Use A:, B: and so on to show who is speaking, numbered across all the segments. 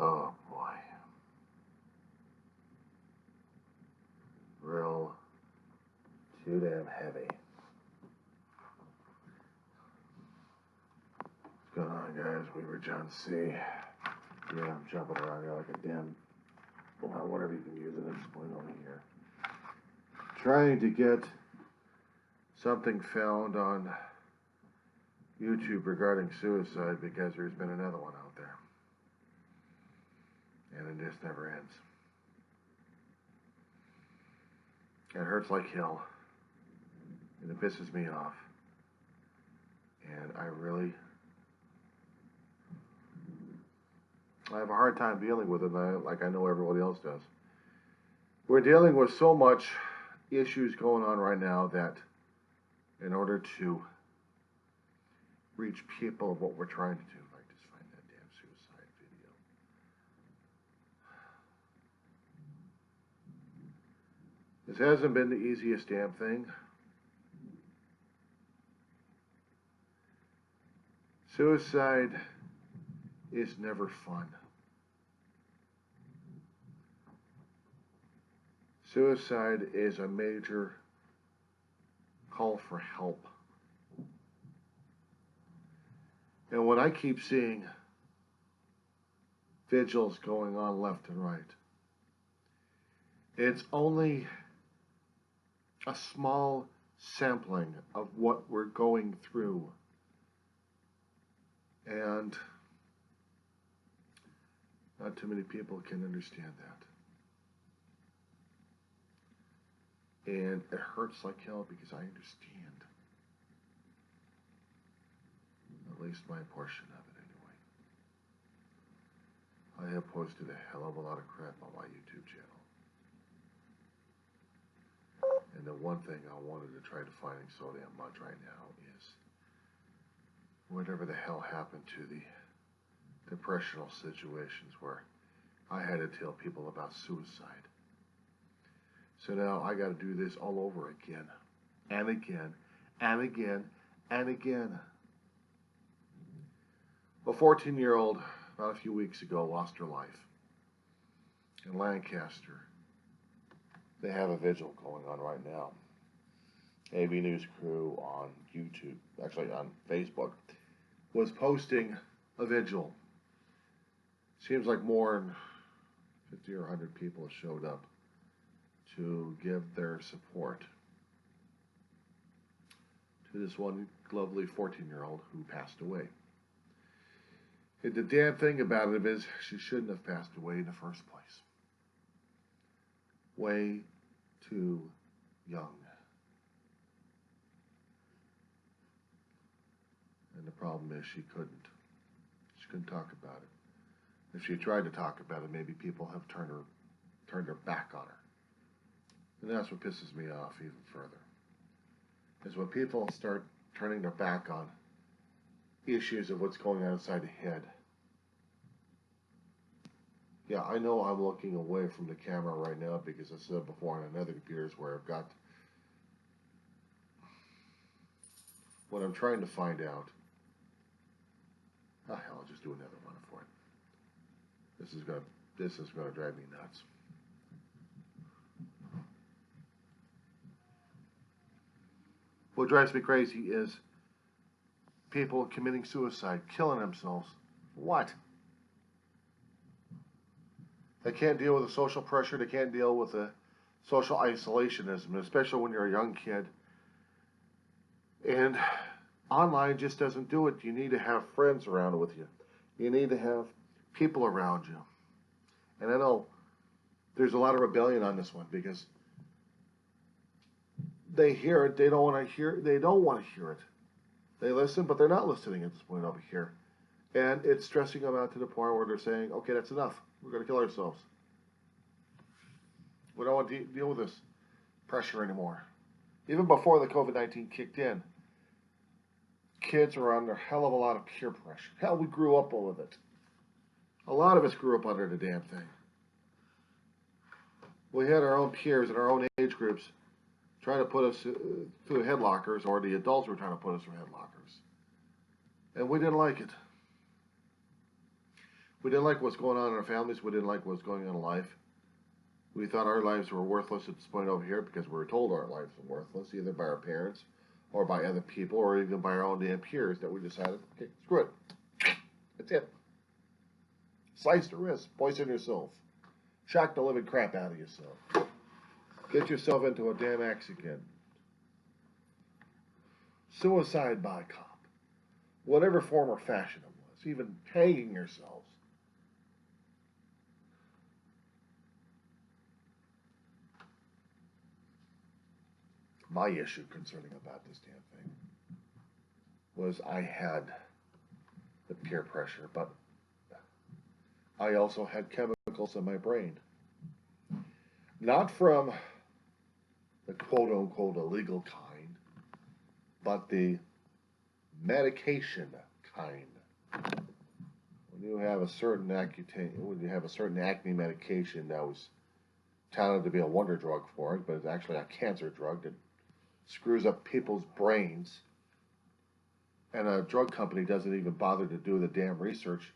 A: Oh boy. Real too damn heavy. What's going on, guys? Weaver John C. Yeah, I'm jumping around here like a damn, well, whatever you can use at this point over here. Trying to get something found on YouTube regarding suicide because there's been another one out there. And it just never ends. It hurts like hell. And it pisses me off. And I have a hard time dealing with it like I know everybody else does. We're dealing with so much issues going on right now that in order to reach people of what we're trying to do, if I just find that damn suicide video. This hasn't been the easiest damn thing. Suicide is never fun. Suicide is a major call for help. And when I keep seeing vigils going on left and right, it's only a small sampling of what we're going through. And not too many people can understand that. And it hurts like hell because I understand. At least my portion of it anyway. I have posted a hell of a lot of crap on my YouTube channel. And the one thing I wanted to try to find so damn much right now is whatever the hell happened to the depressional situations where I had to tell people about suicide. So now I got to do this all over again, and again, and again, and again. A 14-year-old, about a few weeks ago, lost her life in Lancaster. They have a vigil going on right now. AV News crew on YouTube, actually on Facebook, was posting a vigil. Seems like more than 50 or 100 people have showed up to give their support to this one lovely 14-year-old who passed away. And the damn thing about it is she shouldn't have passed away in the first place. Way too young. And the problem is she couldn't. She couldn't talk about it. If she tried to talk about it, maybe people have turned her back on her. And that's what pisses me off even further. Is when people start turning their back on issues of what's going on inside the head. Yeah, I know I'm looking away from the camera right now because I said before on another computers where I've got what I'm trying to find out. Oh hell, I'll just do another one for it. This is gonna drive me nuts. What drives me crazy is people committing suicide, killing themselves. What? They can't deal with the social pressure. They can't deal with the social isolationism, especially when you're a young kid. And online just doesn't do it. You need to have friends around with you. You need to have people around you. And I know there's a lot of rebellion on this one because they hear it. They don't want to hear it. They listen, but they're not listening at this point over here. And it's stressing them out to the point where they're saying, okay, that's enough. We're going to kill ourselves. We don't want to deal with this pressure anymore. Even before the COVID-19 kicked in, kids are under a hell of a lot of peer pressure. Hell, we grew up with it. A lot of us grew up under the damn thing. We had our own peers and our own age groups trying to put us through headlockers, or the adults were trying to put us through headlockers. And we didn't like it. We didn't like what's going on in our families. We didn't like what's going on in life. We thought our lives were worthless at this point over here because we were told our lives were worthless, either by our parents or by other people or even by our own damn peers, that we decided, okay, screw it. That's it. Slice the wrist, poison yourself. Shock the living crap out of yourself. Get yourself into a damn accident. Suicide by cop. Whatever form or fashion it was. Even hanging yourselves. My issue concerning about this damn thing was I had the peer pressure, but I also had chemicals in my brain. Not from the quote-unquote illegal kind, but the medication kind. When you have a certain acne medication that was touted to be a wonder drug for it, but it's actually a cancer drug that screws up people's brains, and a drug company doesn't even bother to do the damn research.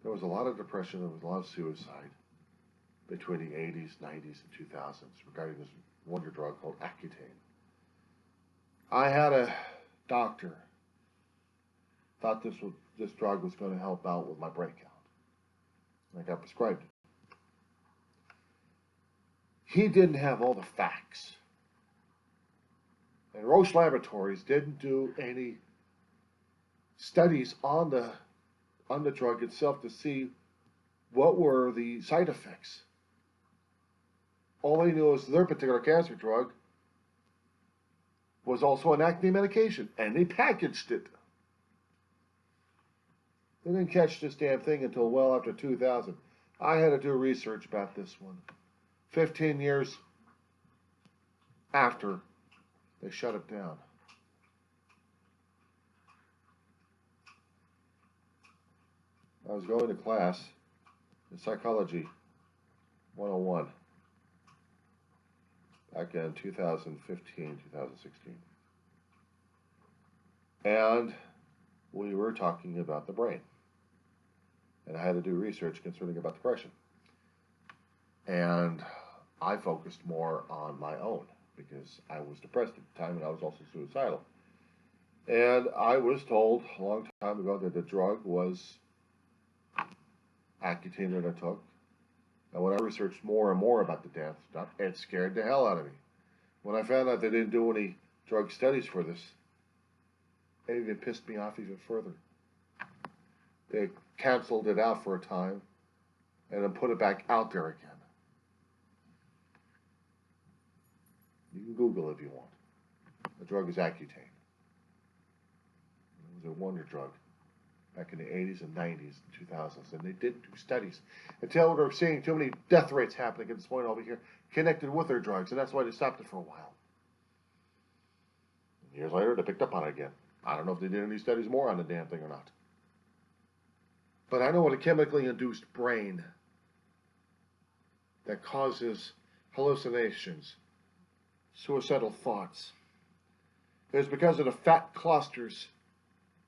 A: There was a lot of depression, there was a lot of suicide between the 80s, 90s, and 2000s regarding this wonder drug called Accutane. I had a doctor thought this drug was going to help out with my breakout. And I got prescribed it. He didn't have all the facts. And Roche Laboratories didn't do any studies on the drug itself to see what were the side effects. All they knew is their particular cancer drug was also an acne medication, and they packaged it. They didn't catch this damn thing until well after 2000. I had to do research about this one. 15 years after they shut it down. I was going to class in Psychology 101 back in 2015, 2016. And we were talking about the brain. And I had to do research concerning about depression. And I focused more on my own because I was depressed at the time and I was also suicidal. And I was told a long time ago that the drug was Accutane that I took. And when I researched more and more about the damn stuff, it scared the hell out of me. When I found out they didn't do any drug studies for this, it even pissed me off even further. They canceled it out for a time and then put it back out there again. You can Google it if you want. The drug is Accutane. It was a wonder drug back in the 80s and 90s and 2000s, and they didn't do studies until they were seeing too many death rates happening at this point over here connected with their drugs, and that's why they stopped it for a while. And years later, they picked up on it again. I don't know if they did any studies more on the damn thing or not. But I know what a chemically induced brain that causes hallucinations, suicidal thoughts, is because of the fat clusters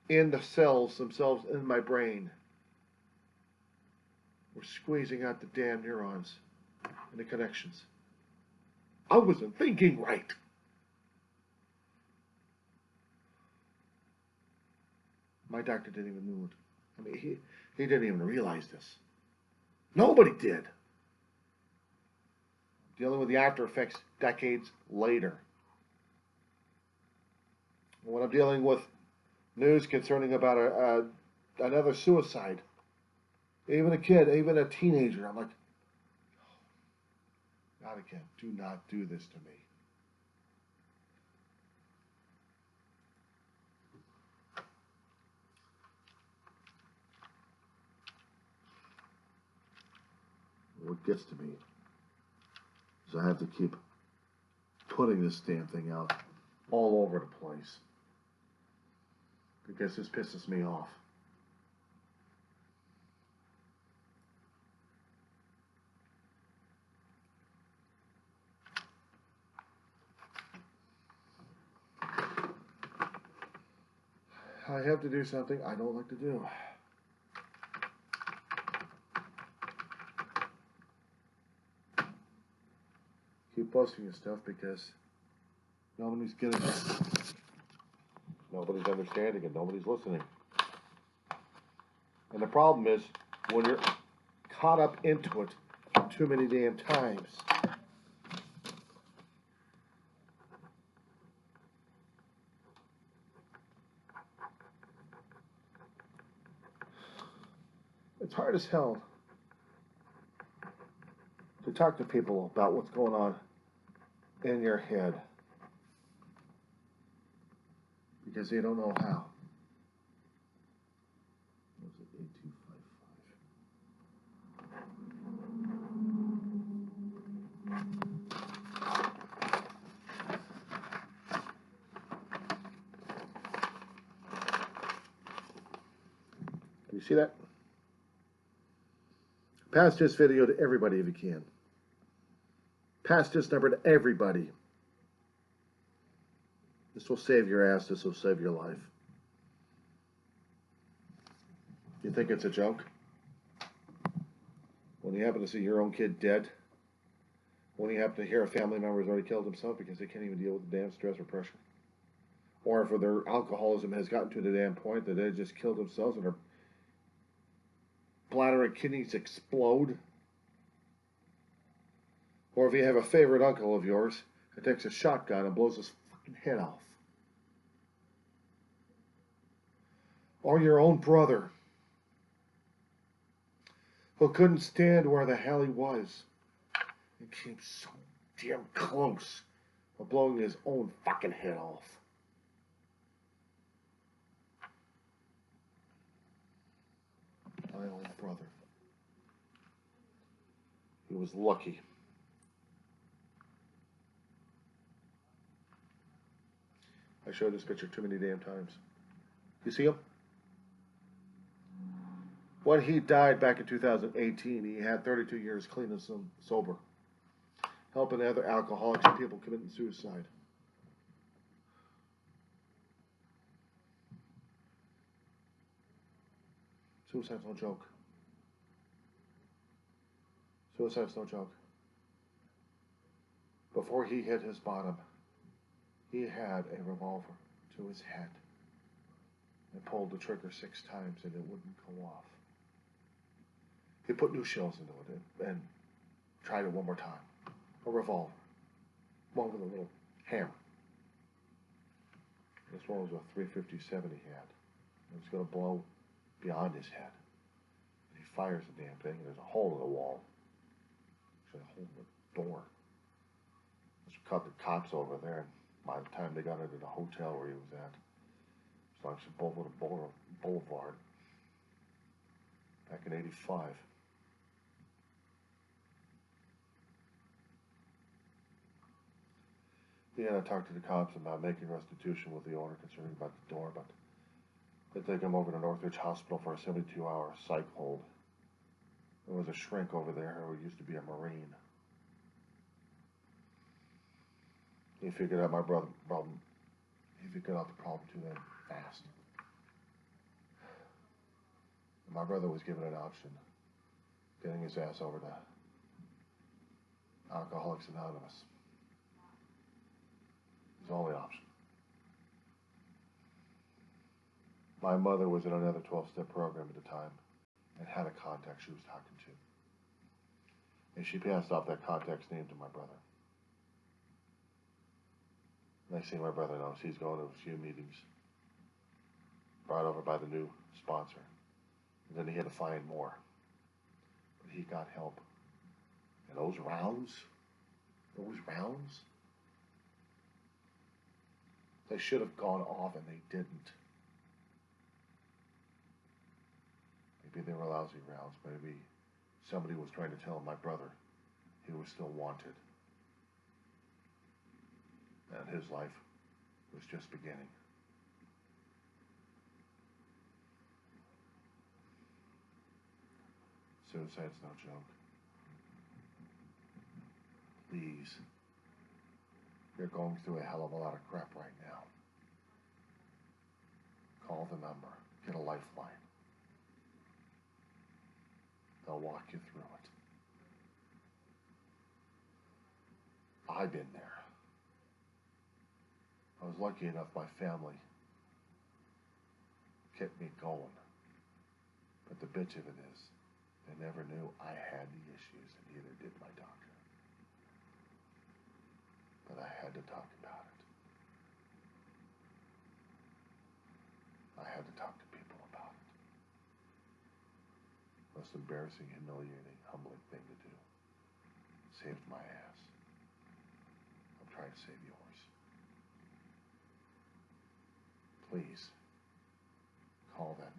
A: in the cells themselves in my brain. We're squeezing out the damn neurons and the connections. I wasn't thinking right. My doctor didn't even know it. I mean, he didn't even realize this. Nobody did. Dealing with the after effects decades later. When I'm dealing with news concerning about another suicide, even a kid, even a teenager, I'm like, not again. Do not do this to me. What gets to me is I have to keep putting this damn thing out all over the place because this pisses me off. I have to do something I don't like to do. Keep posting your stuff because nobody's getting it. Nobody's understanding it. Nobody's listening. And the problem is when you're caught up into it too many damn times. It's hard as hell to talk to people about what's going on in your head because they don't know how. What was it, 8255? Do you see that? Pass this video to everybody if you can. Pass this number to everybody. This will save your ass. This will save your life. You think it's a joke? When you happen to see your own kid dead, when you happen to hear a family member has already killed himself because they can't even deal with the damn stress or pressure, or if their alcoholism has gotten to the damn point that they just killed themselves and their bladder and kidneys explode, or if you have a favorite uncle of yours that takes a shotgun and blows his fucking head off, or your own brother who couldn't stand where the hell he was and came so damn close of blowing his own fucking head off. My own brother. He was lucky. I showed this picture too many damn times. You see him? When he died back in 2018, he had 32 years clean and sober, helping other alcoholics and people committing suicide. Suicide's no joke. Suicide's no joke. Before he hit his bottom, he had a revolver to his head and pulled the trigger 6 times and it wouldn't go off. He put new shells into it and tried it one more time. A revolver. One with a little hammer. This one was a 357 he had. It was going to blow beyond his head. And he fires the damn thing and there's a hole in the wall. Actually a hole in the door. Just cut the cops over there, and by the time they got into the hotel where he was at, it's like some boulevard back in '85. Yeah, I talked to the cops about making restitution with the owner concerning about the door, but they take him over to Northridge Hospital for a 72-hour psych hold. There was a shrink over there who used to be a Marine. He figured out my brother problem. He figured out the problem too damn fast. And my brother was given an option, getting his ass over to Alcoholics Anonymous. His only option. My mother was in another 12-step program at the time and had a contact she was talking to. And she passed off that contact's name to my brother. Next thing my brother knows, he's going to a few meetings brought over by the new sponsor. And then he had to find more. But he got help. And those rounds, they should have gone off and they didn't. Maybe they were lousy rounds. Maybe somebody was trying to tell my brother he was still wanted. And his life was just beginning. Suicide's no joke. Please. You're going through a hell of a lot of crap right now. Call the number. Get a lifeline. They'll walk you through it. I've been there. I was lucky enough my family kept me going. But the bitch of it is, they never knew I had the issues, and neither did my doctor. But I had to talk about it. I had to talk to people about it. Most embarrassing, humiliating, humbling thing to do. Saved my ass. I'm trying to save yours. Please, call that